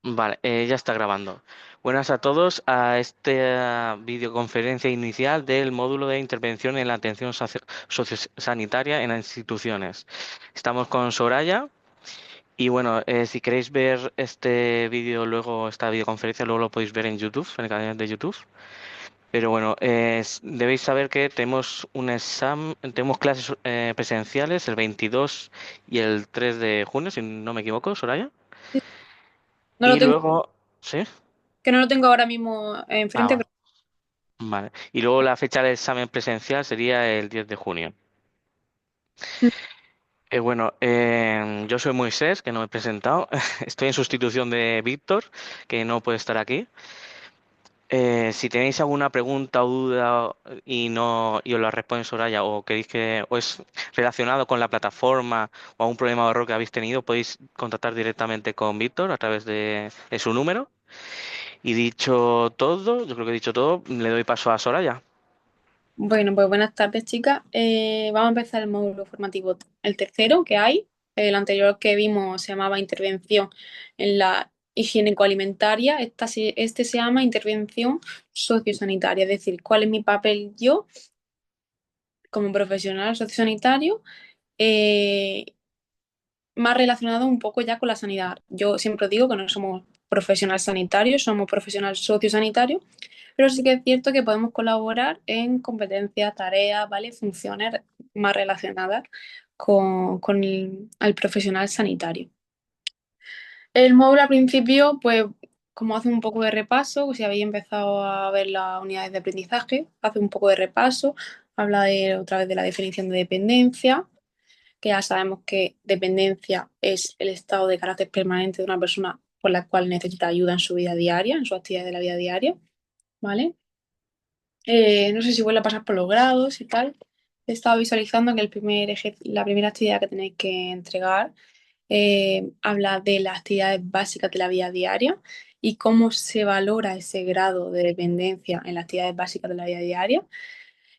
Vale, ya está grabando. Buenas a todos a esta videoconferencia inicial del módulo de intervención en la atención sociosanitaria en las instituciones. Estamos con Soraya y bueno, si queréis ver este vídeo luego, esta videoconferencia, luego lo podéis ver en YouTube, en el canal de YouTube. Pero bueno, debéis saber que tenemos un examen, tenemos clases presenciales el 22 y el 3 de junio, si no me equivoco, Soraya. No lo Y tengo, luego, ¿sí? que no lo tengo ahora mismo enfrente, Ah, pero vale. Y luego la fecha del examen presencial sería el 10 de junio. Bueno, yo soy Moisés, que no me he presentado. Estoy en sustitución de Víctor, que no puede estar aquí. Si tenéis alguna pregunta o duda y os la responde Soraya o queréis que o es relacionado con la plataforma o algún problema o error que habéis tenido, podéis contactar directamente con Víctor a través de su número. Y dicho todo, yo creo que he dicho todo, le doy paso a Soraya. bueno, pues buenas tardes, chicas. Vamos a empezar el módulo formativo, el tercero que hay. El anterior que vimos se llamaba intervención en la higiénico-alimentaria. Este se llama intervención sociosanitaria, es decir, cuál es mi papel yo como profesional sociosanitario, eh, más relacionado un poco ya con la sanidad. Yo siempre digo que no somos profesionales sanitarios, somos profesionales sociosanitarios, pero sí que es cierto que podemos colaborar en competencias, tareas, ¿vale? Funciones más relacionadas con el profesional sanitario. El módulo al principio, pues, como hace un poco de repaso, si habéis empezado a ver las unidades de aprendizaje, hace un poco de repaso, habla otra vez de la definición de dependencia, que ya sabemos que dependencia es el estado de carácter permanente de una persona por la cual necesita ayuda en su vida diaria, en su actividad de la vida diaria, ¿vale? No sé si vuelve a pasar por los grados y tal. He estado visualizando que la primera actividad que tenéis que entregar habla de las actividades básicas de la vida diaria y cómo se valora ese grado de dependencia en las actividades básicas de la vida diaria.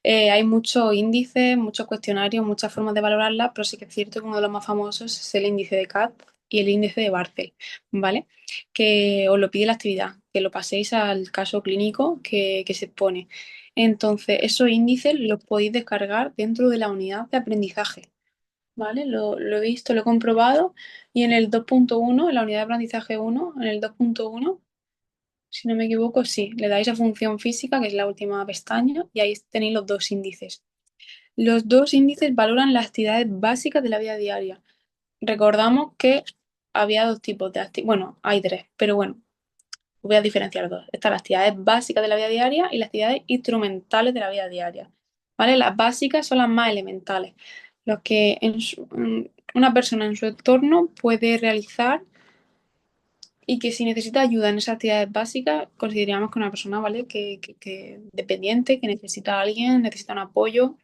Hay muchos índices, muchos cuestionarios, muchas formas de valorarla, pero sí que es cierto que uno de los más famosos es el índice de CAT y el índice de Barcel, ¿vale? Que os lo pide la actividad, que lo paséis al caso clínico que se pone. Entonces, esos índices los podéis descargar dentro de la unidad de aprendizaje, ¿vale? Lo he visto, lo he comprobado y en el 2.1, en la unidad de aprendizaje 1, en el 2.1 si no me equivoco, sí, le dais a función física, que es la última pestaña, y ahí tenéis los dos índices. Los dos índices valoran las actividades básicas de la vida diaria. Recordamos que había dos tipos de actividades, bueno, hay tres, pero bueno, voy a diferenciar dos. Están las actividades básicas de la vida diaria y las actividades instrumentales de la vida diaria. ¿Vale? Las básicas son las más elementales, los que una persona en su entorno puede realizar y que si necesita ayuda en esas actividades básicas, consideramos que una persona, ¿vale? Que dependiente, que necesita a alguien, necesita un apoyo.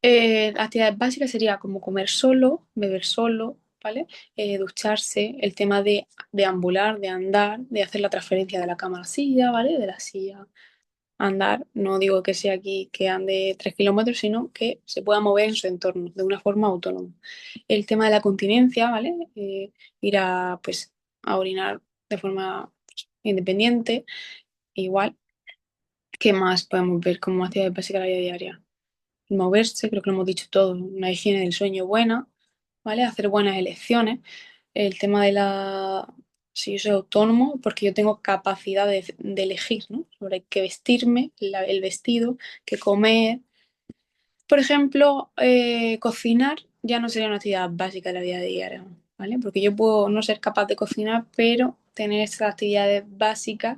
Actividades básicas sería como comer solo, beber solo, ¿vale? Ducharse, el tema de deambular, de andar, de hacer la transferencia de la cama a la silla, ¿vale? De la silla a andar. No digo que sea aquí que ande 3 kilómetros, sino que se pueda mover en su entorno de una forma autónoma. El tema de la continencia, ¿vale? Ir a, pues, a orinar de forma independiente, igual. ¿Qué más podemos ver como actividades básicas de la vida diaria? Moverse, creo que lo hemos dicho todo, una higiene del sueño buena, ¿vale? Hacer buenas elecciones. El tema de la... Si yo soy autónomo, porque yo tengo capacidad de elegir, ¿no? Sobre qué vestirme, el vestido, qué comer. Por ejemplo, cocinar ya no sería una actividad básica de la vida diaria, ¿vale? Porque yo puedo no ser capaz de cocinar, pero tener estas actividades básicas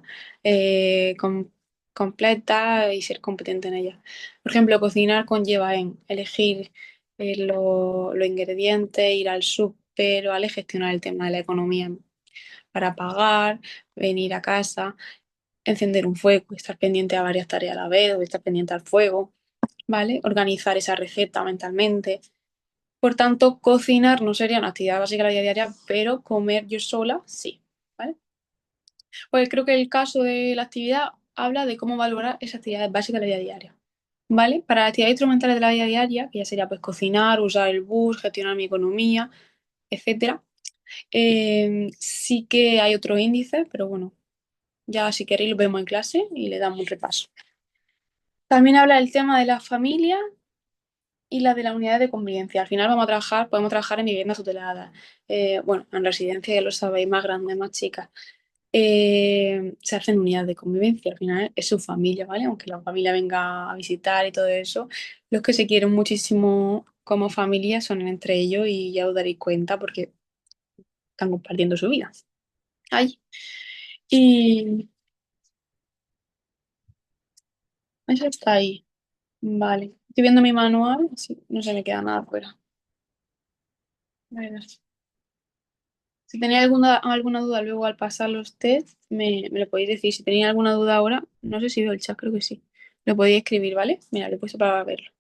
completas y ser competente en ellas. Por ejemplo, cocinar conlleva en elegir los ingredientes, ir al súper, ¿vale? Gestionar el tema de la economía para pagar, venir a casa, encender un fuego, estar pendiente a varias tareas a la vez, o estar pendiente al fuego, ¿vale? Organizar esa receta mentalmente. Por tanto, cocinar no sería una actividad básica de la vida diaria, pero comer yo sola sí, ¿vale? Pues creo que el caso de la actividad habla de cómo valorar esas actividades básicas de la vida diaria, ¿vale? Para las actividades instrumentales de la vida diaria, que ya sería pues cocinar, usar el bus, gestionar mi economía, etcétera, Sí que hay otros índices, pero bueno, ya si queréis lo vemos en clase y le damos un repaso. También habla del tema de la familia y la de la unidad de convivencia. Al final vamos a trabajar, podemos trabajar en viviendas tuteladas, bueno, en residencias, ya lo sabéis, más grandes, más chicas. Se hacen unidades de convivencia, al final es su familia, ¿vale? Aunque la familia venga a visitar y todo eso, los que se quieren muchísimo como familia son entre ellos y ya os daréis cuenta porque están compartiendo su vida. Ay, y eso está ahí. Vale. Estoy viendo mi manual, sí, no se me queda nada fuera. Bueno, si tenéis alguna duda luego al pasar los test, me lo podéis decir. Si tenéis alguna duda ahora, no sé si veo el chat, creo que sí. Lo podéis escribir, ¿vale? Mira, lo he puesto para verlo.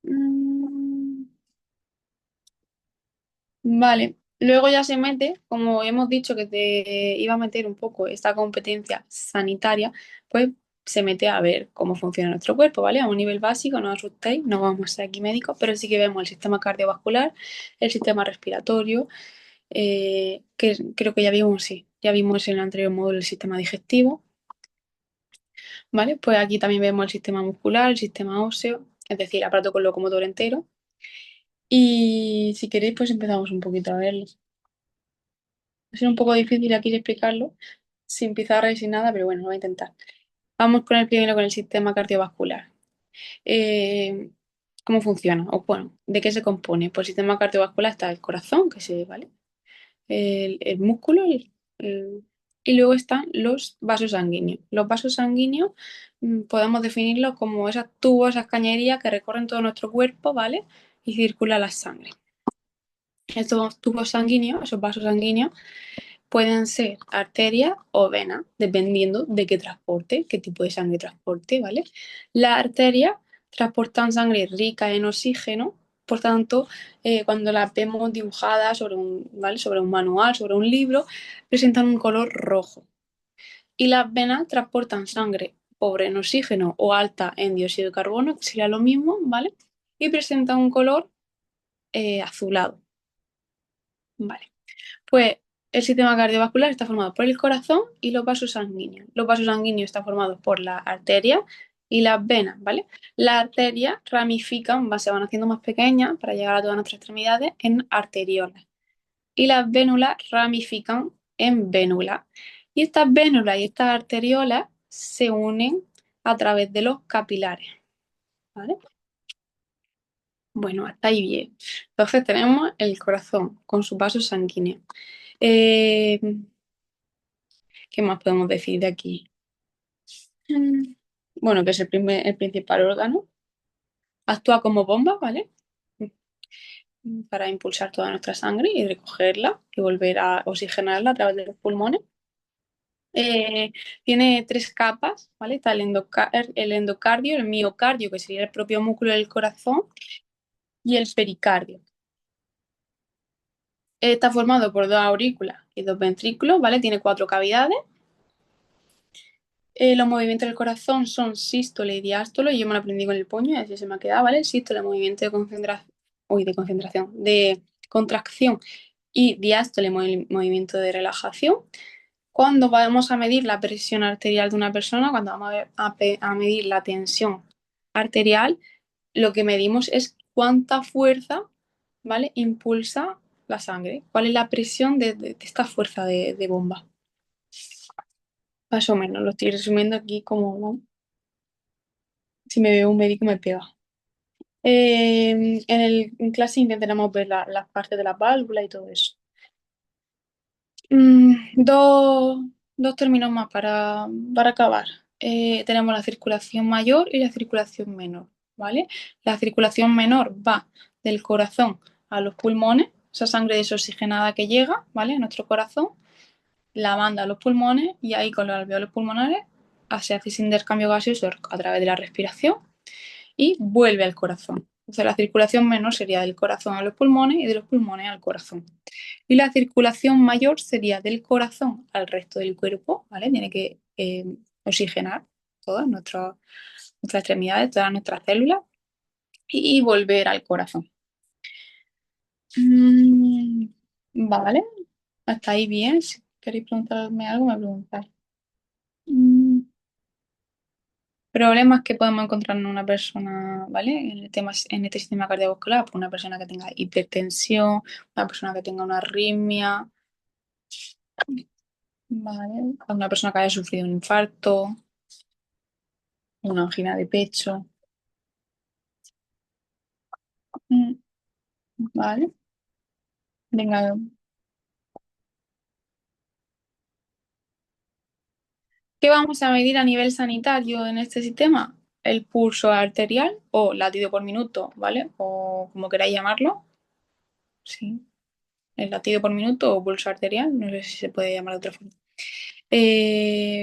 Mm, Vale. Luego ya se mete, como hemos dicho que te iba a meter un poco esta competencia sanitaria, pues se mete a ver cómo funciona nuestro cuerpo, ¿vale? A un nivel básico, no os asustéis, no vamos a ser aquí médicos, pero sí que vemos el sistema cardiovascular, el sistema respiratorio, que creo que ya vimos, sí, ya vimos en el anterior módulo el sistema digestivo, ¿vale? Pues aquí también vemos el sistema muscular, el sistema óseo, es decir, el aparato con locomotor entero. Y si queréis, pues empezamos un poquito a verlo. Es un poco difícil aquí de explicarlo, sin pizarra y sin nada, pero bueno, lo voy a intentar. Vamos con el primero, con el sistema cardiovascular. Eh, ¿Cómo funciona? O bueno, ¿de qué se compone? Por el sistema cardiovascular está el corazón, que se, ¿vale? El músculo y luego están los vasos sanguíneos. Los vasos sanguíneos podemos definirlos como esas tubos, esas cañerías que recorren todo nuestro cuerpo, ¿vale? Y circula la sangre. Estos tubos sanguíneos, esos vasos sanguíneos, pueden ser arterias o venas, dependiendo de qué transporte, qué tipo de sangre transporte, ¿vale? Las arterias transportan sangre rica en oxígeno, por tanto, cuando las vemos dibujadas sobre un, ¿vale? Sobre un manual, sobre un libro, presentan un color rojo. Y las venas transportan sangre pobre en oxígeno o alta en dióxido de carbono, que sería lo mismo, ¿vale? Y presentan un color azulado, ¿vale? Pues el sistema cardiovascular está formado por el corazón y los vasos sanguíneos. Los vasos sanguíneos están formados por las arterias y las venas, ¿vale? Las arterias ramifican, se van haciendo más pequeñas para llegar a todas nuestras extremidades en arteriolas. Y las vénulas ramifican en vénulas. Y estas vénulas y estas arteriolas se unen a través de los capilares, ¿vale? Bueno, hasta ahí bien. Entonces tenemos el corazón con sus vasos sanguíneos. Eh, ¿Qué más podemos decir de aquí? Mm, Bueno, que es el principal órgano. Actúa como bomba, ¿vale? Para impulsar toda nuestra sangre y recogerla y volver a oxigenarla a través de los pulmones. Eh, Tiene tres capas, ¿vale? Está el endocardio, el miocardio, que sería el propio músculo del corazón, y el pericardio. Está formado por dos aurículas y dos ventrículos, ¿vale? Tiene cuatro cavidades. Los movimientos del corazón son sístole y diástole, y yo me lo aprendí con el puño y así se me ha quedado, ¿vale? Sístole, movimiento de concentración, de concentración, de contracción, y diástole, movimiento de relajación. Cuando vamos a medir la presión arterial de una persona, cuando vamos a medir la tensión arterial, lo que medimos es cuánta fuerza, ¿vale? Impulsa la sangre, cuál es la presión de esta fuerza de bomba. Más o menos, lo estoy resumiendo aquí como, ¿no? Si me veo un médico me pega. En clase intentaremos ver las partes de la válvula y todo eso. Dos términos más para acabar. Tenemos la circulación mayor y la circulación menor, ¿vale? La circulación menor va del corazón a los pulmones, esa sangre desoxigenada que llega, ¿vale? A nuestro corazón, la manda a los pulmones y ahí con los alveolos pulmonares se hace ese intercambio gaseoso a través de la respiración y vuelve al corazón. Entonces la circulación menor sería del corazón a los pulmones y de los pulmones al corazón. Y la circulación mayor sería del corazón al resto del cuerpo, ¿vale? Tiene que oxigenar todas nuestras extremidades, todas nuestras células y volver al corazón. Mm, Vale, hasta ahí bien. Si queréis preguntarme algo, me preguntáis. Mm, Problemas que podemos encontrar en una persona, ¿vale? En el tema, en este sistema cardiovascular, pues una persona que tenga hipertensión, una persona que tenga una arritmia, ¿vale? Una persona que haya sufrido un infarto, una angina de pecho, mm, ¿vale? Venga, ¿qué vamos a medir a nivel sanitario en este sistema? El pulso arterial o latido por minuto, ¿vale? O como queráis llamarlo. Sí, el latido por minuto o pulso arterial, no sé si se puede llamar de otra forma.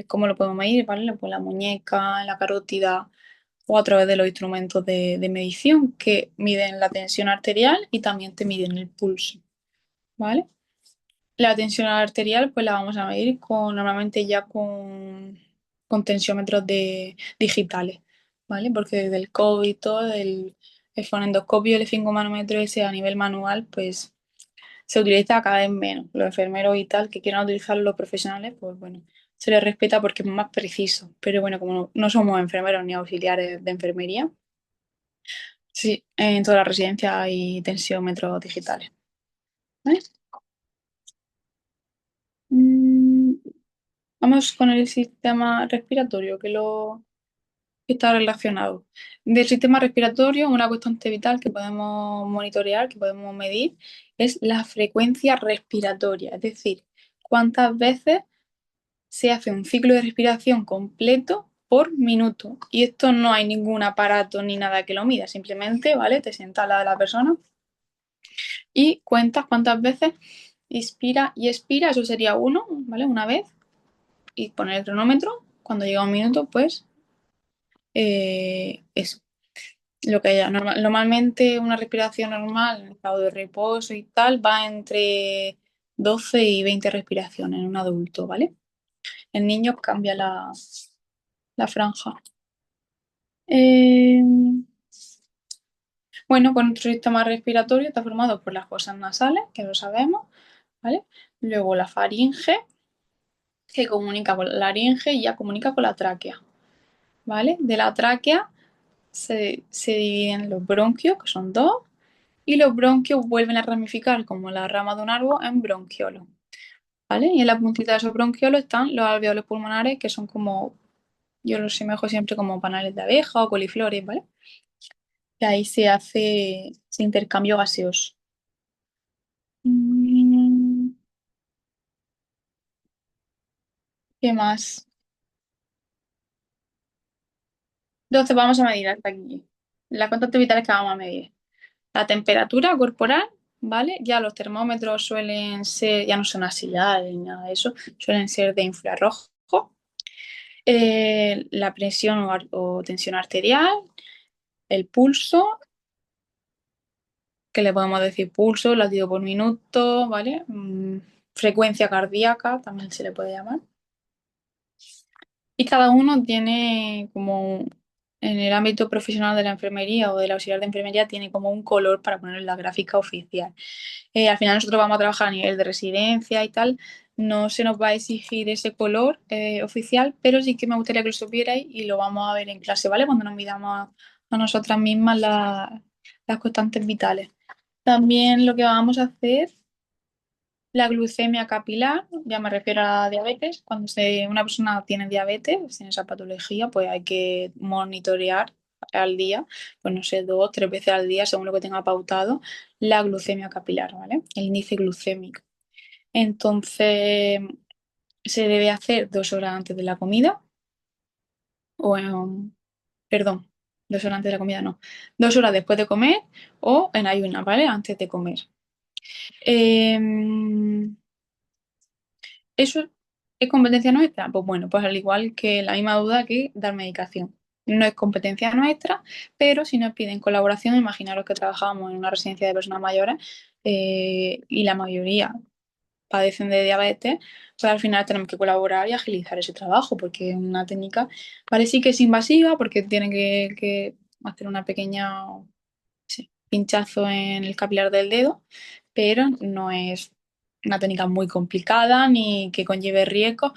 ¿Cómo lo podemos medir? ¿Vale? Pues la muñeca, la carótida o a través de los instrumentos de medición que miden la tensión arterial y también te miden el pulso, ¿vale? La tensión arterial pues la vamos a medir normalmente ya con tensiómetros digitales, ¿vale? Porque desde el COVID y todo, el fonendoscopio, el esfingomanómetro ese a nivel manual, pues se utiliza cada vez menos. Los enfermeros y tal que quieran utilizarlo los profesionales, pues bueno, se les respeta porque es más preciso. Pero bueno, como no somos enfermeros ni auxiliares de enfermería, sí, en toda la residencia hay tensiómetros digitales, ¿vale? Mm, Vamos con el sistema respiratorio, que está relacionado. Del sistema respiratorio, una constante vital que podemos monitorear, que podemos medir, es la frecuencia respiratoria, es decir, cuántas veces se hace un ciclo de respiración completo por minuto. Y esto no hay ningún aparato ni nada que lo mida, simplemente, ¿vale? Te sientas al lado de la persona y cuentas cuántas veces inspira y expira, eso sería uno, ¿vale? Una vez, y poner el cronómetro. Cuando llega un minuto, pues eso. Lo que haya. Normalmente una respiración normal en estado de reposo y tal va entre 12 y 20 respiraciones en un adulto, ¿vale? En niños cambia la franja. Eh, bueno, pues nuestro sistema respiratorio está formado por las fosas nasales, que lo sabemos, ¿vale? Luego la faringe, que comunica con la laringe y ya comunica con la tráquea, ¿vale? De la tráquea se dividen los bronquios, que son dos, y los bronquios vuelven a ramificar como la rama de un árbol en bronquiolos, ¿vale? Y en la puntita de esos bronquiolos están los alveolos pulmonares, que son como, yo los asemejo siempre como panales de abeja o coliflores, ¿vale? Y ahí se hace ese intercambio gaseoso. Mm, ¿Qué más? Entonces vamos a medir hasta aquí. Las constantes vitales que vamos a medir. La temperatura corporal, ¿vale? Ya los termómetros suelen ser, ya no son auxiliares ni nada de eso, suelen ser de infrarrojo. La presión o tensión arterial, el pulso, que le podemos decir pulso, latido por minuto, ¿vale? Frecuencia cardíaca, también se le puede llamar. Y cada uno tiene como, en el ámbito profesional de la enfermería o del auxiliar de enfermería, tiene como un color para poner en la gráfica oficial. Al final nosotros vamos a trabajar a nivel de residencia y tal, no se nos va a exigir ese color oficial, pero sí que me gustaría que lo supierais y lo vamos a ver en clase, ¿vale? Cuando nos midamos a nosotras mismas las constantes vitales. También lo que vamos a hacer la glucemia capilar, ya me refiero a la diabetes. Cuando una persona tiene diabetes, tiene esa patología, pues hay que monitorear al día, pues no sé, dos, tres veces al día, según lo que tenga pautado, la glucemia capilar, ¿vale? El índice glucémico. Entonces, se debe hacer 2 horas antes de la comida, o, perdón, 2 horas antes de la comida, no, 2 horas después de comer o en ayunas, ¿vale? Antes de comer. Em, ¿Eso es competencia nuestra? Pues bueno, pues al igual que la misma duda que dar medicación. No es competencia nuestra, pero si nos piden colaboración, imaginaros que trabajamos en una residencia de personas mayores y la mayoría padecen de diabetes, pues al final tenemos que colaborar y agilizar ese trabajo, porque es una técnica, vale, sí que es invasiva, porque tienen que hacer una pequeña, sí, pinchazo en el capilar del dedo, pero no es una técnica muy complicada ni que conlleve riesgo.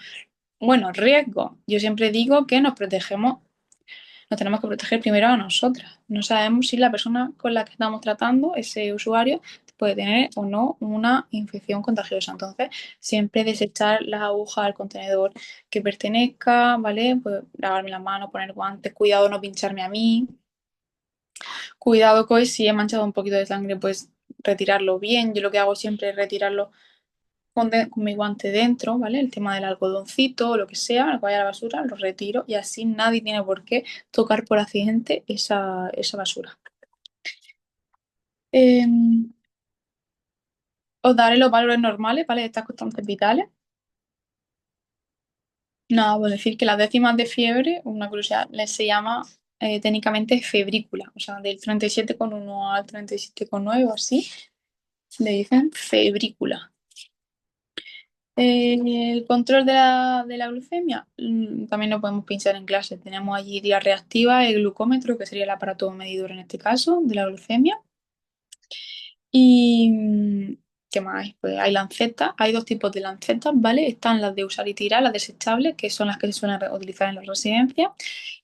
Bueno, riesgo. Yo siempre digo que nos tenemos que proteger primero a nosotras. No sabemos si la persona con la que estamos tratando, ese usuario, puede tener o no una infección contagiosa. Entonces, siempre desechar las agujas al contenedor que pertenezca, ¿vale? Pues lavarme las manos, poner guantes, cuidado no pincharme a mí, cuidado con si he manchado un poquito de sangre, pues retirarlo bien. Yo lo que hago siempre es retirarlo con mi guante dentro, ¿vale? El tema del algodoncito o lo que sea, lo que vaya a la basura, lo retiro y así nadie tiene por qué tocar por accidente esa basura. Eh, Os daré los valores normales, ¿vale? De estas constantes vitales. Nada, pues decir que las décimas de fiebre, una curiosidad, se llama técnicamente febrícula, o sea, del 37,1 al 37,9 o así, le dicen febrícula. El control de la glucemia, también lo podemos pinchar en clase. Tenemos allí tira reactiva, el glucómetro, que sería el aparato medidor en este caso, de la glucemia. Y, ¿qué más hay? Pues hay lancetas, hay dos tipos de lancetas, ¿vale? Están las de usar y tirar, las desechables, que son las que se suelen utilizar en las residencias.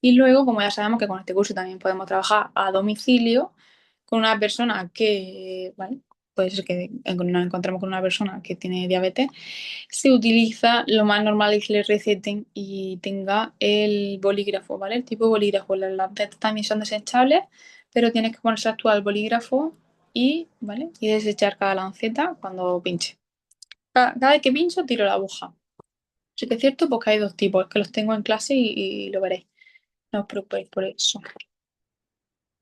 Y luego, como ya sabemos que con este curso también podemos trabajar a domicilio con una persona que, ¿vale? Puede ser que nos encontremos con una persona que tiene diabetes, se utiliza, lo más normal es que le receten y tenga el bolígrafo, ¿vale? El tipo de bolígrafo. Las lancetas también son desechables, pero tienes que ponerse a actuar el bolígrafo y, ¿vale? Y desechar cada lanceta cuando pinche. Cada vez que pincho, tiro la aguja. Sí que es cierto porque hay dos tipos, que los tengo en clase y lo veréis. No os preocupéis por eso.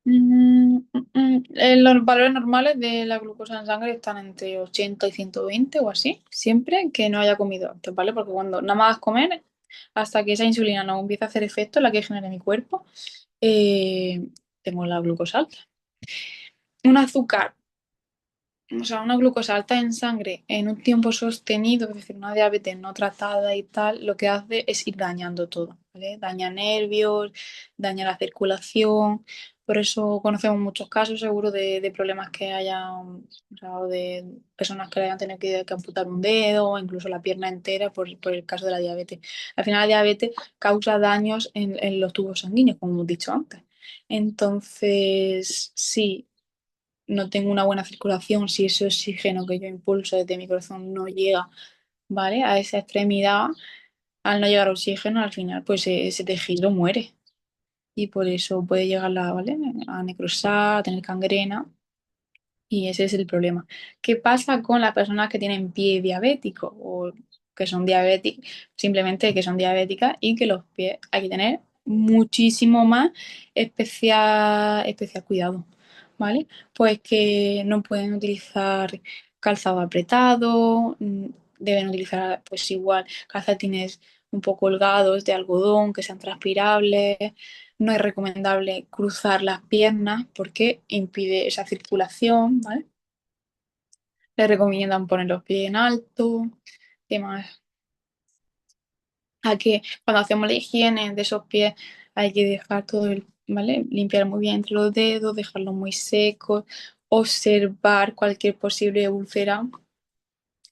Los valores normales de la glucosa en sangre están entre 80 y 120 o así, siempre que no haya comido antes, ¿vale? Porque cuando nada más comer, hasta que esa insulina no empiece a hacer efecto, la que genera mi cuerpo, eh, tengo la glucosa alta. Un azúcar, o sea, una glucosa alta en sangre en un tiempo sostenido, es decir, una diabetes no tratada y tal, lo que hace es ir dañando todo, ¿vale? Daña nervios, daña la circulación. Por eso conocemos muchos casos, seguro, de problemas que hayan, o sea, o de personas que le hayan tenido que amputar un dedo o incluso la pierna entera por el caso de la diabetes. Al final, la diabetes causa daños en los tubos sanguíneos, como hemos dicho antes. Entonces, sí, no tengo una buena circulación, si ese oxígeno que yo impulso desde mi corazón no llega, ¿vale? A esa extremidad, al no llegar oxígeno, al final, pues ese tejido muere. Y por eso puede llegar ¿vale? A necrosar, a tener gangrena. Y ese es el problema. ¿Qué pasa con las personas que tienen pie diabético o que son diabéticas, simplemente que son diabéticas y que los pies hay que tener muchísimo más especial cuidado, ¿vale? Pues que no pueden utilizar calzado apretado, deben utilizar pues igual calcetines un poco holgados de algodón que sean transpirables. No es recomendable cruzar las piernas porque impide esa circulación, ¿vale? Le recomiendan poner los pies en alto. ¿Qué más? A que cuando hacemos la higiene de esos pies hay que dejar todo ¿vale? Limpiar muy bien entre los dedos, dejarlos muy secos, observar cualquier posible úlcera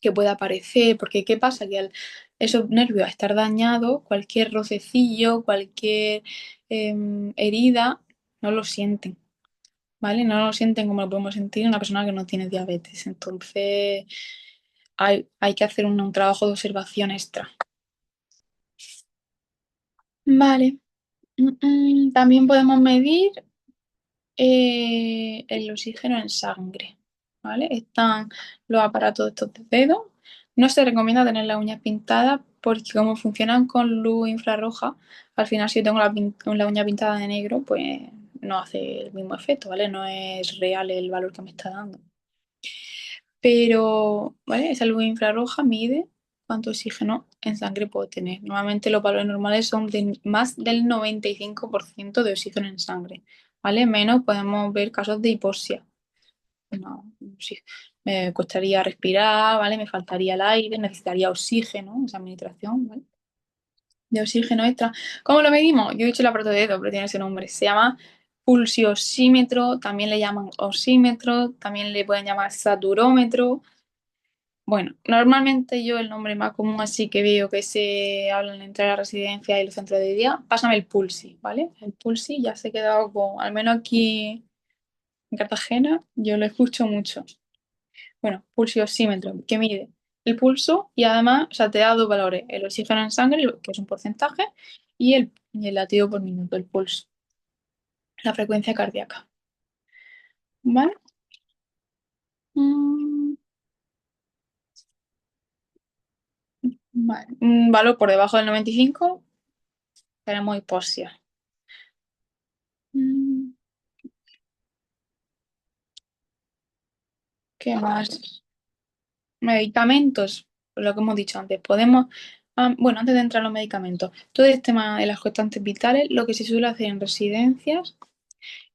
que pueda aparecer, porque ¿qué pasa? Que al esos nervios estar dañados, cualquier rocecillo, cualquier herida, no lo sienten. ¿Vale? No lo sienten como lo podemos sentir una persona que no tiene diabetes. Entonces, hay que hacer un trabajo de observación extra. Vale. También podemos medir el oxígeno en sangre. ¿Vale? Están los aparatos de estos de dedo. No se recomienda tener las uñas pintadas porque como funcionan con luz infrarroja, al final si yo tengo la uña pintada de negro, pues no hace el mismo efecto, ¿vale? No es real el valor que me está dando. Pero, ¿vale? Esa luz infrarroja mide cuánto oxígeno en sangre puedo tener. Normalmente los valores normales son de más del 95% de oxígeno en sangre, ¿vale? Menos podemos ver casos de hipoxia. No, sí, me costaría respirar, ¿vale? Me faltaría el aire, necesitaría oxígeno, esa administración, ¿vale? De oxígeno extra. ¿Cómo lo medimos? Yo he dicho el aparato de dedo, pero tiene ese nombre. Se llama pulsioxímetro, también le llaman oxímetro, también le pueden llamar saturómetro. Bueno, normalmente yo el nombre más común así que veo que se habla entre la residencia y los centros de día, pásame el Pulsi, ¿vale? El Pulsi ya se ha quedado con, al menos aquí en Cartagena, yo lo escucho mucho. Bueno, pulsiosímetro, que mide el pulso y además, o sea, te da dos valores, el oxígeno en sangre, que es un porcentaje, y el latido por minuto, el pulso, la frecuencia cardíaca, ¿vale? Mm, vale. Un valor por debajo del 95, tenemos hipoxia. Mm, ¿Qué más? Medicamentos, lo que hemos dicho antes, podemos, bueno, antes de entrar a los medicamentos, todo el tema de las constantes vitales, lo que se suele hacer en residencias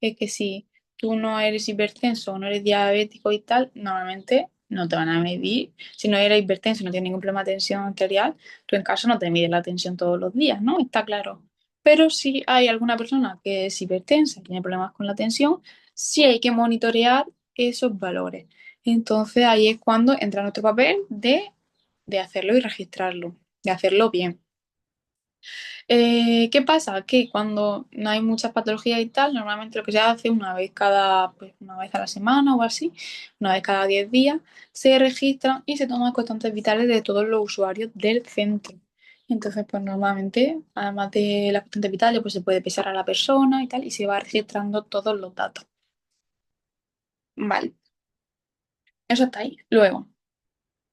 es que si tú no eres hipertenso o no eres diabético y tal, normalmente no te van a medir. Si no eres hipertenso y no tienes ningún problema de tensión arterial, tú en casa no te mides la tensión todos los días, ¿no? Está claro. Pero si hay alguna persona que es hipertensa y tiene problemas con la tensión, sí hay que monitorear esos valores. Entonces ahí es cuando entra nuestro papel de hacerlo y registrarlo, de hacerlo bien. ¿Qué pasa? Que cuando no hay muchas patologías y tal, normalmente lo que se hace una vez pues, una vez a la semana o así, una vez cada 10 días, se registran y se toman constantes vitales de todos los usuarios del centro. Entonces, pues normalmente, además de las constantes vitales, pues se puede pesar a la persona y tal, y se va registrando todos los datos. Vale, eso está ahí. Luego,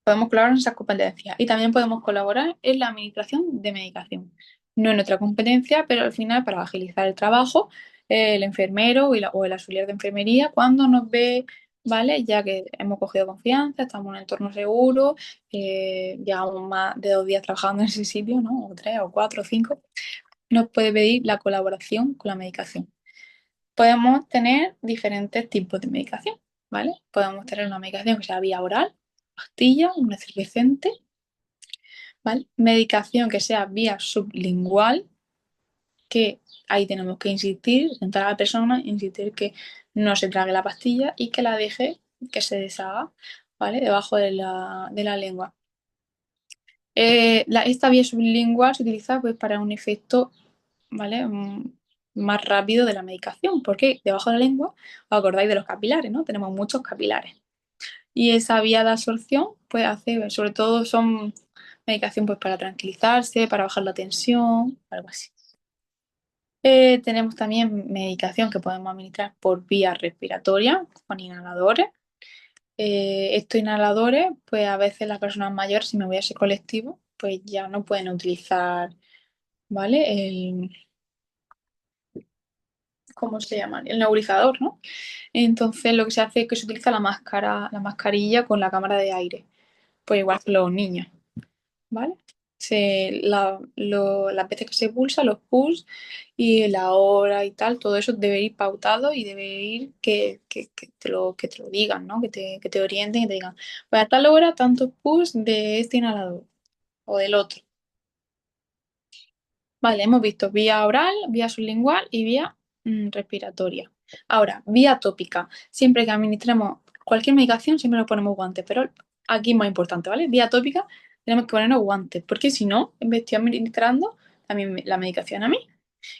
podemos colaborar en esas competencias y también podemos colaborar en la administración de medicación. No es nuestra competencia, pero al final para agilizar el trabajo, el enfermero o el auxiliar de enfermería, cuando nos ve, ¿vale? Ya que hemos cogido confianza, estamos en un entorno seguro, llevamos más de 2 días trabajando en ese sitio, ¿no? O 3, o 4, o 5, nos puede pedir la colaboración con la medicación. Podemos tener diferentes tipos de medicación, ¿vale? Podemos tener una medicación que sea vía oral, pastilla, un efervescente, ¿vale? Medicación que sea vía sublingual, que ahí tenemos que insistir, sentar a la persona, insistir que no se trague la pastilla y que la deje que se deshaga, ¿vale? Debajo de la lengua. Esta vía sublingual se utiliza pues, para un efecto, ¿vale? Más rápido de la medicación, porque debajo de la lengua, os acordáis de los capilares, ¿no? Tenemos muchos capilares. Y esa vía de absorción, pues hace, sobre todo son medicación pues para tranquilizarse, para bajar la tensión, algo así. Tenemos también medicación que podemos administrar por vía respiratoria con inhaladores. Estos inhaladores, pues a veces las personas mayores, si me voy a ese colectivo, pues ya no pueden utilizar, ¿vale? ¿Cómo se llama? El nebulizador, ¿no? Entonces lo que se hace es que se utiliza la mascarilla con la cámara de aire, pues igual que los niños. ¿Vale? Las veces que se pulsa, los push y la hora y tal, todo eso debe ir pautado y debe ir que te lo digan, ¿no? Que te orienten y te digan, pues a tal hora tantos push de este inhalador o del otro. Vale, hemos visto vía oral, vía sublingual y vía respiratoria. Ahora, vía tópica. Siempre que administremos cualquier medicación, siempre nos ponemos guantes, pero aquí es más importante, ¿vale? Vía tópica, tenemos que ponernos guantes, porque si no, me estoy administrando también la medicación a mí.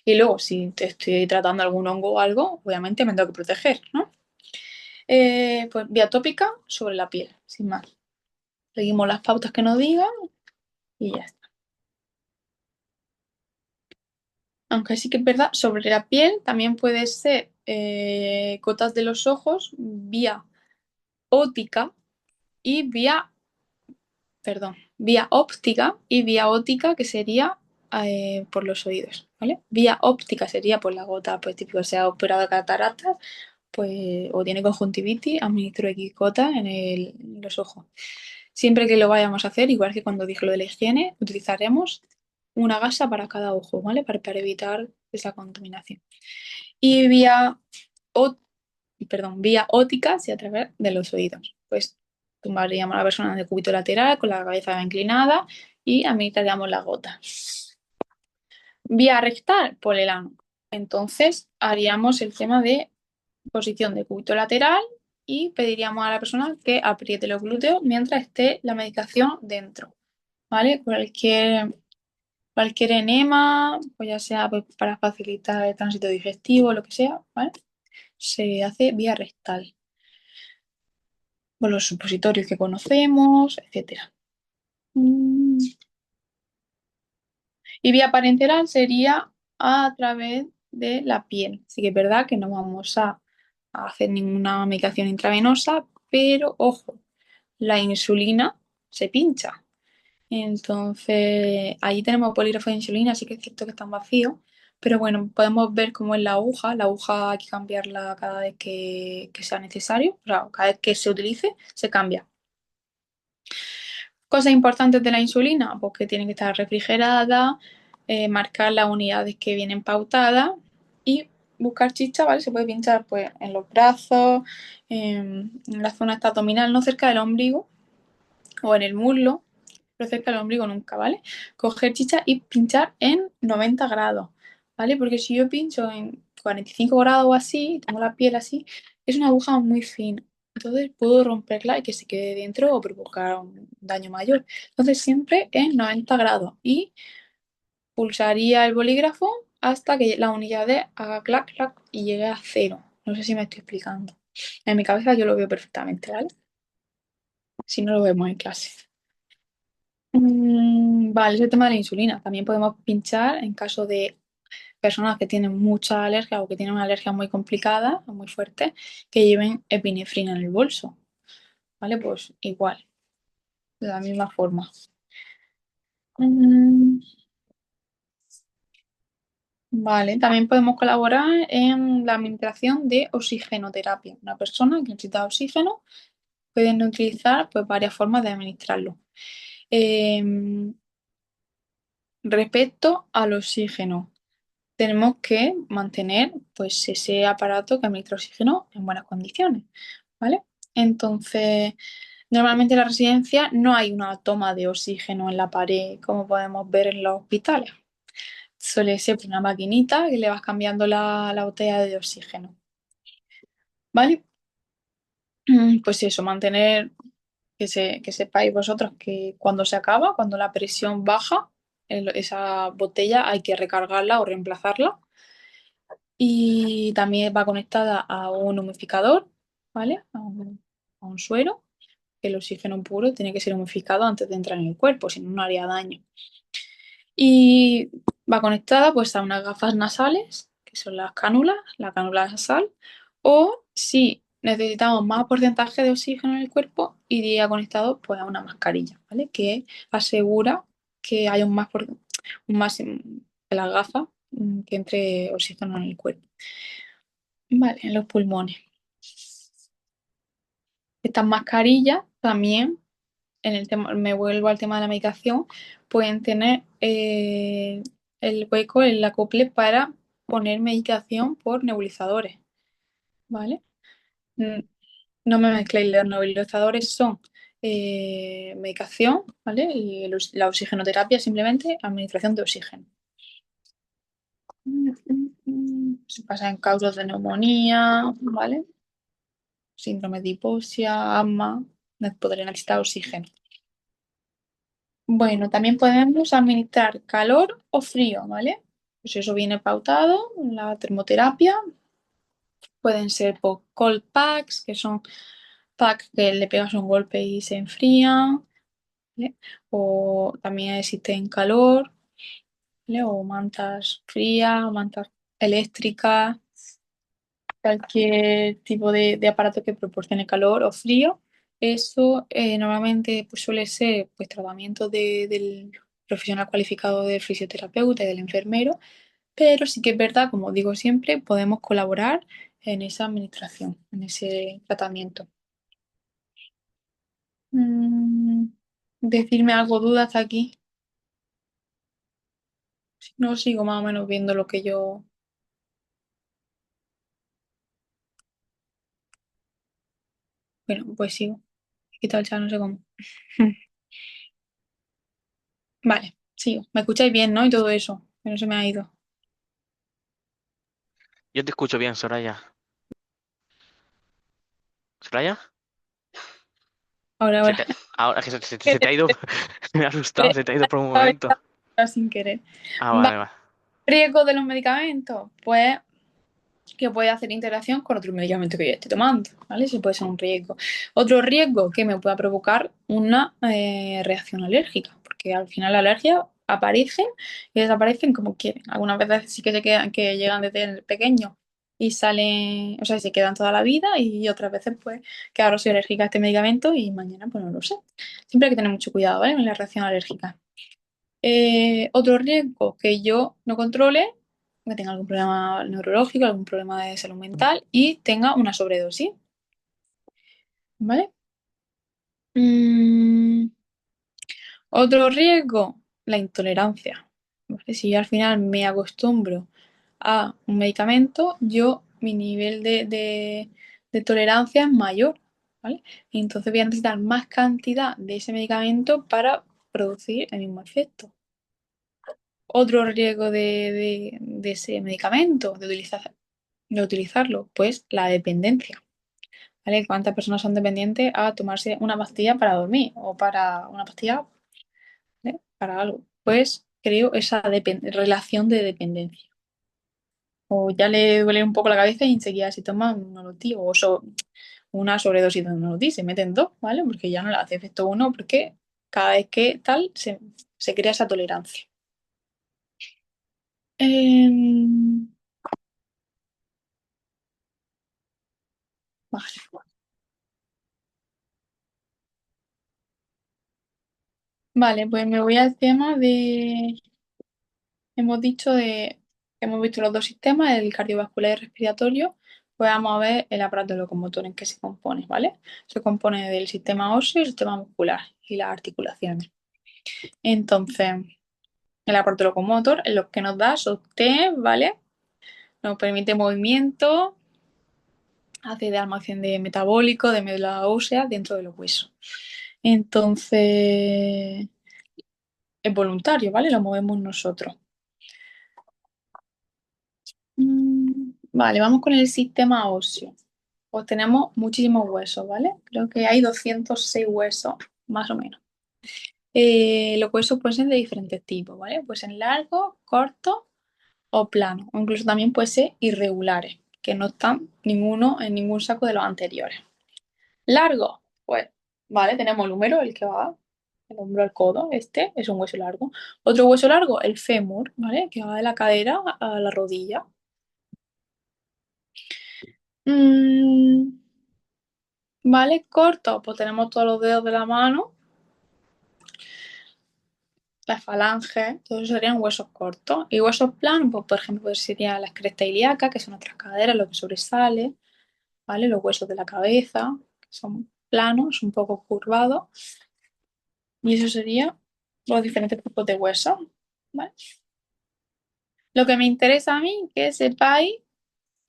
Y luego, si te estoy tratando algún hongo o algo, obviamente me tengo que proteger, ¿no? Pues vía tópica sobre la piel, sin más. Seguimos las pautas que nos digan y ya está. Aunque sí que es verdad, sobre la piel también puede ser gotas de los ojos, vía óptica y vía óptica y vía óptica que sería por los oídos, ¿vale? Vía óptica sería por la gota, pues típico, se ha operado de cataratas, pues, o tiene conjuntivitis, administro X gota en los ojos. Siempre que lo vayamos a hacer, igual que cuando dije lo de la higiene, utilizaremos una gasa para cada ojo, ¿vale? Para evitar esa contaminación. Y ó- vía óptica, sí, a través de los oídos. Pues tumbaríamos a la persona de cúbito lateral con la cabeza inclinada y administraríamos la gota. Vía rectal, por el ano. Entonces haríamos el tema de posición de cúbito lateral y pediríamos a la persona que apriete los glúteos mientras esté la medicación dentro, ¿vale? Cualquier enema, pues ya sea pues, para facilitar el tránsito digestivo, lo que sea, ¿vale? Se hace vía rectal, con los supositorios que conocemos, etcétera. Mm, Y vía parenteral sería a través de la piel. Sí que es verdad que no vamos a hacer ninguna medicación intravenosa, pero ojo, la insulina se pincha. Entonces, ahí tenemos polígrafo de insulina, sí que es cierto que están vacíos, pero bueno, podemos ver cómo es la aguja. La aguja hay que cambiarla cada vez que sea necesario, o sea, cada vez que se utilice, se cambia. Cosas importantes de la insulina, pues que tiene que estar refrigerada, marcar las unidades que vienen pautadas y buscar chicha, ¿vale? Se puede pinchar pues en los brazos, en la zona esta abdominal, no cerca del ombligo o en el muslo, pero cerca del ombligo nunca, ¿vale? Coger chicha y pinchar en 90 grados, ¿vale? Porque si yo pincho en 45 grados o así, tengo la piel así, es una aguja muy fina. Entonces puedo romperla y que se quede dentro o provocar un daño mayor. Entonces siempre en 90 grados y pulsaría el bolígrafo hasta que la unidad D haga clac, clac y llegue a cero. No sé si me estoy explicando. En mi cabeza yo lo veo perfectamente, ¿vale? Si no lo vemos en clase. Vale, es el tema de la insulina. También podemos pinchar en caso de personas que tienen mucha alergia o que tienen una alergia muy complicada o muy fuerte, que lleven epinefrina en el bolso. ¿Vale? Pues igual, de la misma forma. Mm, Vale, también podemos colaborar en la administración de oxigenoterapia. Una persona que necesita oxígeno pueden utilizar pues, varias formas de administrarlo. Em, Respecto al oxígeno, tenemos que mantener pues ese aparato que administra oxígeno en buenas condiciones, ¿vale? Entonces, normalmente en la residencia no hay una toma de oxígeno en la pared como podemos ver en los hospitales. Suele ser pues, una maquinita que le vas cambiando la botella de oxígeno, ¿vale? Pues eso, mantener que sepáis vosotros que cuando se acaba, cuando la presión baja, esa botella hay que recargarla o reemplazarla. Y también va conectada a un humidificador, ¿vale? A un suero, que el oxígeno puro tiene que ser humidificado antes de entrar en el cuerpo, si no, no haría daño. Y va conectada pues a unas gafas nasales, que son las cánulas, la cánula nasal, o si necesitamos más porcentaje de oxígeno en el cuerpo, iría conectado pues a una mascarilla, ¿vale? Que asegura que haya un más en las gafas que entre oxígeno en el cuerpo. Vale, en los pulmones. Estas mascarillas también, en el tema, me vuelvo al tema de la medicación, pueden tener el hueco, el acople para poner medicación por nebulizadores, ¿vale? Mm, No me mezcléis, los nebulizadores son medicación, ¿vale? Y la oxigenoterapia simplemente administración de oxígeno. Se pasa en casos de neumonía, ¿vale? Síndrome de hipoxia, asma, podría necesitar oxígeno. Bueno, también podemos administrar calor o frío, ¿vale? Pues eso viene pautado en la termoterapia. Pueden ser por cold packs, que son packs que le pegas un golpe y se enfrían, ¿vale? O también existen calor, ¿vale? O mantas frías, o mantas eléctricas, cualquier tipo de aparato que proporcione calor o frío. Eso normalmente pues, suele ser pues, tratamiento del profesional cualificado del fisioterapeuta y del enfermero, pero sí que es verdad, como digo siempre, podemos colaborar en esa administración, en ese tratamiento. Mm, Decirme algo, dudas aquí. Si no, sigo más o menos viendo lo que yo... Bueno, pues sigo. He quitado el chat, no sé cómo. Vale, sigo. ¿Me escucháis bien, no? Y todo eso, que no se me ha ido. Yo te escucho bien, Soraya. ¿Soraya? Ahora, Se te, ahora. ahora que se te ha ido, me ha asustado, se te ha ido por un momento. Sin querer. Ah, Va, vale, vale. riesgo de los medicamentos, pues que puede hacer interacción con otro medicamento que yo esté tomando, ¿vale? Eso puede ser un riesgo. Otro riesgo que me pueda provocar una reacción alérgica, porque al final las alergias aparecen y desaparecen como quieren. Algunas veces sí que se quedan, que llegan desde pequeños y salen, o sea, se quedan toda la vida y otras veces pues que ahora soy alérgica a este medicamento y mañana pues no lo sé. Siempre hay que tener mucho cuidado, ¿vale? En la reacción alérgica. Otro riesgo que yo no controle, que tenga algún problema neurológico, algún problema de salud mental y tenga una sobredosis, ¿vale? Mm, otro riesgo, la intolerancia. ¿Vale? Si yo al final me acostumbro a un medicamento, mi nivel de tolerancia es mayor, ¿vale? Y entonces voy a necesitar más cantidad de ese medicamento para producir el mismo efecto. Otro riesgo de ese medicamento, de utilizarlo, pues la dependencia, ¿vale? ¿Cuántas personas son dependientes a tomarse una pastilla para dormir o para una pastilla, ¿vale? Para algo? Pues creo esa relación de dependencia. O ya le duele un poco la cabeza y enseguida se toma un Nolotil o una sobredosis de Nolotil, se meten dos, ¿vale? Porque ya no le hace efecto uno porque cada vez que tal se crea esa tolerancia. Em, vale. Vale, pues me voy al tema de, hemos dicho hemos visto los dos sistemas, el cardiovascular y el respiratorio, pues vamos a ver el aparato locomotor en qué se compone, ¿vale? Se compone del sistema óseo y el sistema muscular y las articulaciones. Entonces, el aparato locomotor es lo que nos da sostén, ¿vale? Nos permite movimiento, hace de almacén de metabólico, de médula ósea dentro de los huesos. Entonces, es voluntario, ¿vale? Lo movemos nosotros. Vale, vamos con el sistema óseo. Pues tenemos muchísimos huesos, ¿vale? Creo que hay 206 huesos, más o menos. Los huesos pueden ser de diferentes tipos, ¿vale? Pueden ser largos, cortos o planos, o incluso también pueden ser irregulares, que no están ninguno en ningún saco de los anteriores. Largo, pues, vale, tenemos el húmero, el que va del hombro al codo, este es un hueso largo. Otro hueso largo, el fémur, ¿vale? Que va de la cadera a la rodilla. Mm, vale, corto, pues tenemos todos los dedos de la mano, las falanges, todos esos serían huesos cortos. Y huesos planos, pues por ejemplo, pues sería la cresta ilíaca, que son nuestras caderas, lo que sobresale, ¿vale? Los huesos de la cabeza, que son planos, un poco curvados. Y eso sería los diferentes tipos de huesos, ¿vale? Lo que me interesa a mí, que sepáis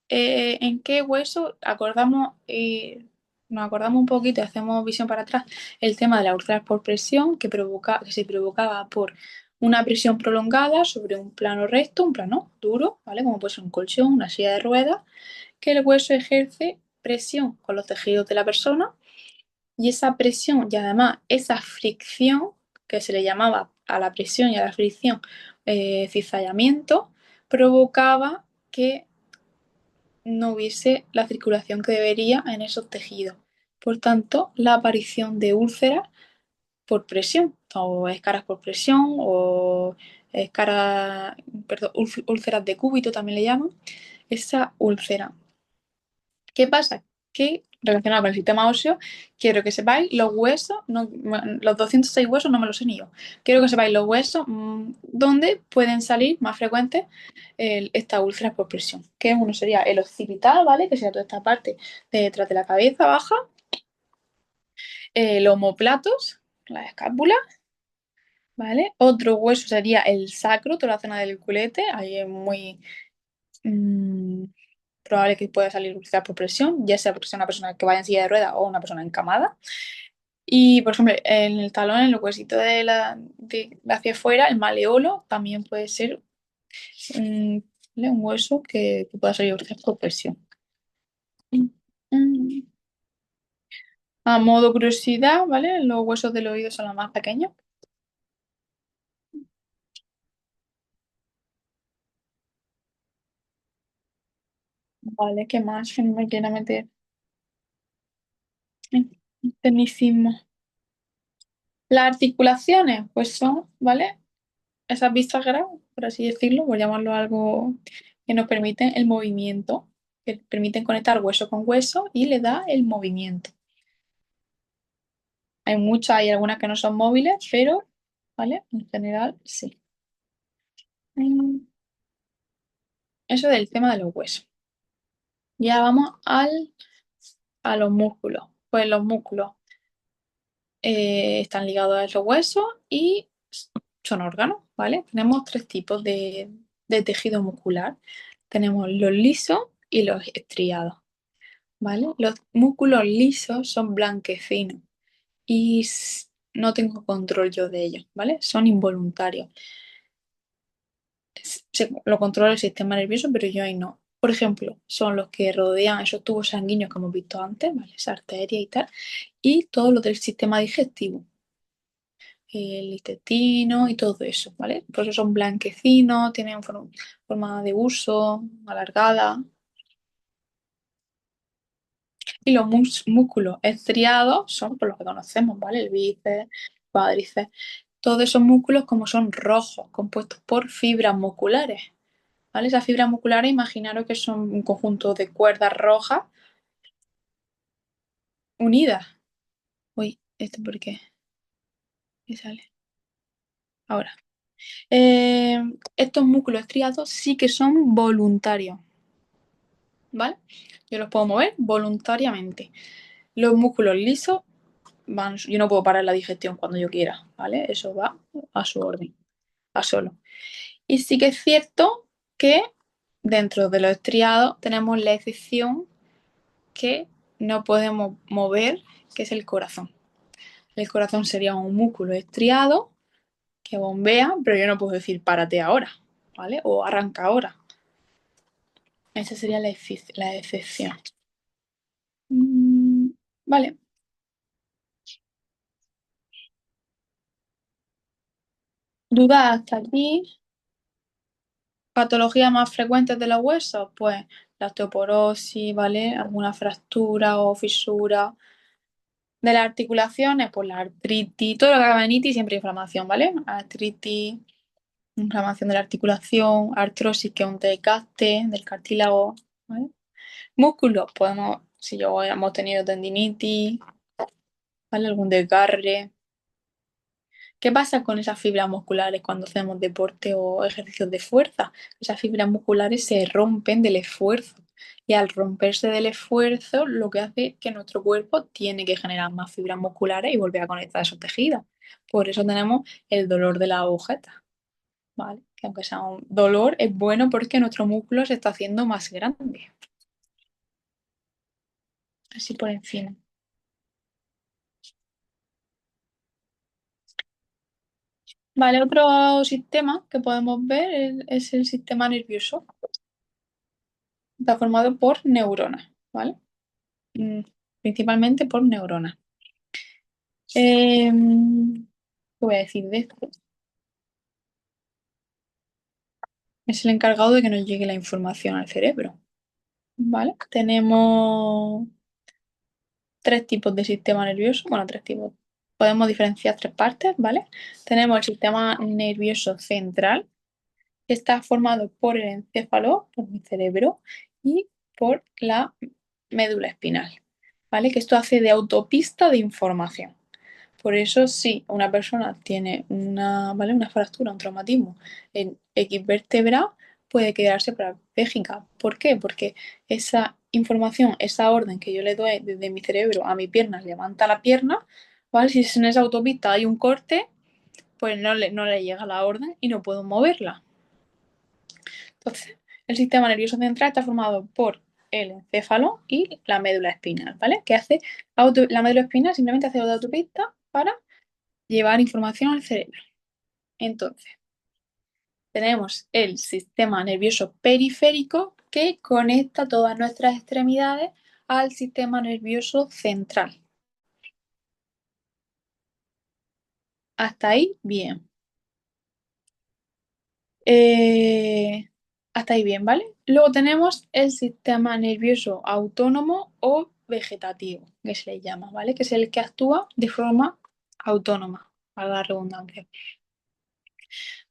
en qué hueso nos acordamos un poquito y hacemos visión para atrás el tema de la úlcera por presión que se provocaba por una presión prolongada sobre un plano recto, un plano duro, ¿vale? Como puede ser un colchón, una silla de ruedas, que el hueso ejerce presión con los tejidos de la persona y esa presión y además esa fricción, que se le llamaba a la presión y a la fricción cizallamiento, provocaba que no hubiese la circulación que debería en esos tejidos. Por tanto, la aparición de úlceras por presión, o escaras por presión, o escaras, perdón, úlceras de cúbito también le llaman, esa úlcera. ¿Qué pasa? Que relacionado con el sistema óseo, quiero que sepáis los huesos, los 206 huesos no me los sé ni yo. Quiero que sepáis los huesos donde pueden salir más frecuentes estas úlceras por presión. Que uno sería el occipital, ¿vale? Que sería toda esta parte de detrás de la cabeza baja. El omóplatos, la escápula, ¿vale? Otro hueso sería el sacro, toda la zona del culete. Ahí es muy mm, probable que pueda salir úlcera por presión, ya sea porque sea una persona que vaya en silla de ruedas o una persona encamada. Y, por ejemplo, en el talón, en el huesito de hacia afuera, el maleolo también puede ser mm, ¿vale? Un hueso que pueda salir úlcera por presión. Mm, mm. A modo curiosidad, ¿vale? Los huesos del oído son los más pequeños. Vale, ¿qué más? Que no me quiera meter en tecnicismo. Las articulaciones, pues son, ¿vale? Esas bisagras, por así decirlo, por llamarlo algo que nos permiten el movimiento, que permiten conectar hueso con hueso y le da el movimiento. Hay muchas, hay algunas que no son móviles, pero, ¿vale? En general, sí. Mm, Eso del tema de los huesos. Ya vamos a los músculos. Pues los músculos están ligados a esos huesos y son órganos, ¿vale? Tenemos tres tipos de tejido muscular. Tenemos los lisos y los estriados, ¿vale? Los músculos lisos son blanquecinos y no tengo control yo de ellos, ¿vale? Son involuntarios. Lo controla el sistema nervioso, pero yo ahí no. Por ejemplo, son los que rodean esos tubos sanguíneos que hemos visto antes, ¿vale? Esa arteria y tal, y todo lo del sistema digestivo, el intestino y todo eso, ¿vale? Por eso son blanquecinos, tienen forma de uso, alargada. Y los músculos estriados son por los que conocemos, ¿vale? El bíceps, cuádriceps. Todos esos músculos como son rojos, compuestos por fibras musculares, ¿vale? Esas fibras musculares, imaginaros que son un conjunto de cuerdas rojas unidas. Uy, ¿esto por qué? ¿Qué sale? Ahora. Eh, Estos músculos estriados sí que son voluntarios, ¿vale? Yo los puedo mover voluntariamente. Los músculos lisos van, yo no puedo parar la digestión cuando yo quiera, ¿vale? Eso va a su orden, a solo. Y sí que es cierto que dentro de los estriados tenemos la excepción que no podemos mover, que es el corazón. El corazón sería un músculo estriado que bombea, pero yo no puedo decir párate ahora, ¿vale? O arranca ahora. Esa sería la excepción. Mm, vale. ¿Dudas hasta aquí? ¿Patologías más frecuentes de los huesos? Pues la osteoporosis, ¿vale? Alguna fractura o fisura. De las articulaciones, pues la artritis, todo lo que haga meningitis, siempre inflamación, ¿vale? Artritis, inflamación de la articulación, artrosis, que es un desgaste del cartílago, ¿vale? Músculos, podemos, si yo hemos tenido tendinitis, ¿vale? Algún desgarre. ¿Qué pasa con esas fibras musculares cuando hacemos deporte o ejercicios de fuerza? Esas fibras musculares se rompen del esfuerzo y al romperse del esfuerzo lo que hace es que nuestro cuerpo tiene que generar más fibras musculares y volver a conectar esos tejidos. Por eso tenemos el dolor de la agujeta, ¿vale? Que aunque sea un dolor, es bueno porque nuestro músculo se está haciendo más grande. Así por encima. Vale, otro sistema que podemos ver es el sistema nervioso. Está formado por neuronas, ¿vale? Mm, Principalmente por neuronas. ¿Qué voy a decir de esto? Es el encargado de que nos llegue la información al cerebro, ¿vale? Tenemos tres tipos de sistema nervioso, bueno, tres tipos. Podemos diferenciar tres partes, ¿vale? Tenemos el sistema nervioso central, que está formado por el encéfalo, por mi cerebro, y por la médula espinal, ¿vale? Que esto hace de autopista de información. Por eso, si una persona tiene ¿vale? Una fractura, un traumatismo en X vértebra, puede quedarse parapléjica. ¿Por qué? Porque esa información, esa orden que yo le doy desde mi cerebro a mi pierna, levanta la pierna, ¿vale? Si en esa autopista hay un corte, pues no le llega la orden y no puedo moverla. Entonces, el sistema nervioso central está formado por el encéfalo y la médula espinal, ¿vale? Que hace la médula espinal simplemente hace de autopista para llevar información al cerebro. Entonces, tenemos el sistema nervioso periférico que conecta todas nuestras extremidades al sistema nervioso central. Hasta ahí, bien. Eh, Hasta ahí bien, ¿vale? Luego tenemos el sistema nervioso autónomo o vegetativo, que se le llama, ¿vale? Que es el que actúa de forma autónoma, para la redundancia.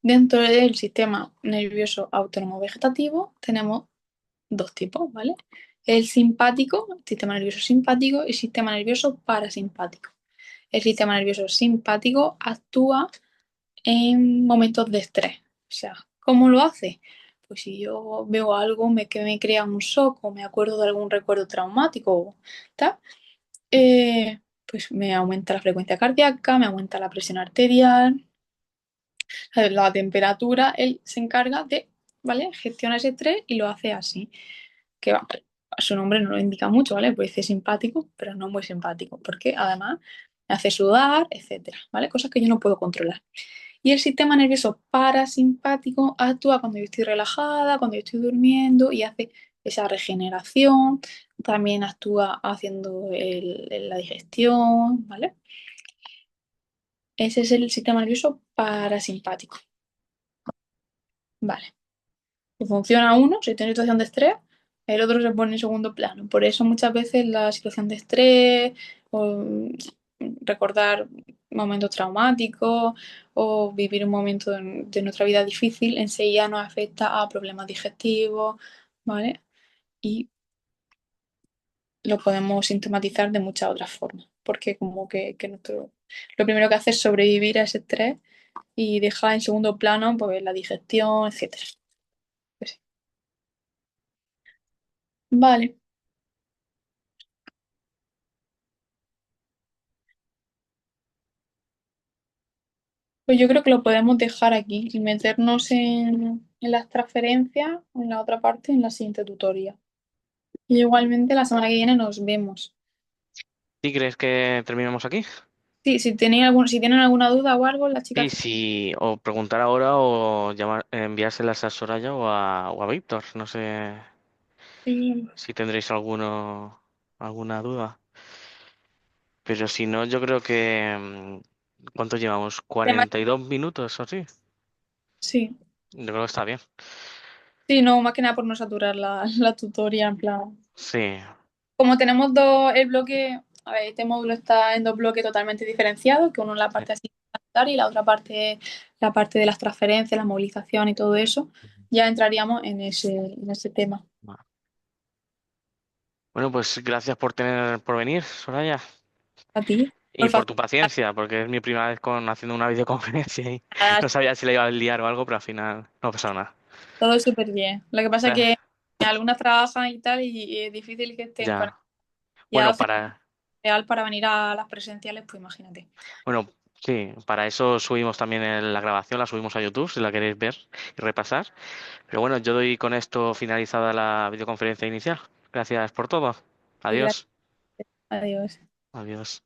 Dentro del sistema nervioso autónomo vegetativo tenemos dos tipos, ¿vale? El simpático, sistema nervioso simpático y sistema nervioso parasimpático. El sistema nervioso simpático actúa en momentos de estrés. O sea, ¿cómo lo hace? Pues si yo veo algo que me crea un shock o me acuerdo de algún recuerdo traumático, tal, pues me aumenta la frecuencia cardíaca, me aumenta la presión arterial, la temperatura, él se encarga de, ¿vale? Gestiona ese estrés y lo hace así. Que va, su nombre no lo indica mucho, ¿vale? Pues dice simpático, pero no muy simpático, porque además me hace sudar, etcétera, ¿vale? Cosas que yo no puedo controlar. Y el sistema nervioso parasimpático actúa cuando yo estoy relajada, cuando yo estoy durmiendo y hace esa regeneración. También actúa haciendo la digestión, ¿vale? Ese es el sistema nervioso parasimpático, ¿vale? Si funciona uno, si tiene situación de estrés, el otro se pone en segundo plano. Por eso muchas veces la situación de estrés o recordar momentos traumáticos o vivir un momento de nuestra vida difícil enseguida nos afecta a problemas digestivos, ¿vale? Y lo podemos sintomatizar de muchas otras formas, porque como que lo primero que hace es sobrevivir a ese estrés y deja en segundo plano pues, la digestión, etcétera. Pues sí. Vale. Pues yo creo que lo podemos dejar aquí y meternos en las transferencias, en la otra parte, en la siguiente tutoría. Y igualmente la semana que viene nos vemos. ¿Y crees que terminamos aquí? Sí, si tienen alguna duda o algo, las Sí, chicas sí, o preguntar ahora o llamar, enviárselas a Soraya o a Víctor. No sé sí, si tendréis alguna duda. Pero si no, yo creo que... ¿cuánto llevamos? además, ¿42 minutos o así? sí, Yo creo que está bien. sí, no, más que nada por no saturar la tutoría, en plan. Sí. Como tenemos el bloque, a ver, este módulo está en dos bloques totalmente diferenciados, que uno es la Sí. parte así y la otra parte, la parte de las transferencias, la movilización y todo eso, ya entraríamos en ese tema. Va. Bueno, pues gracias por venir, Soraya. A ti, Y por por favor. tu paciencia, porque es mi primera vez haciendo una videoconferencia y no sabía si la iba a liar o algo, pero al final no ha pasado nada. Todo súper bien. Lo que pasa es Gra- que algunas trabajan y tal, y es difícil que estén con Ya. y a Bueno, 12 real para venir a las presenciales, pues imagínate. bueno, sí, para eso subimos también la grabación, la subimos a YouTube si la queréis ver y repasar. Pero bueno, yo doy con esto finalizada la videoconferencia inicial. Gracias por todo. Y gracias. Adiós. Adiós. Adiós.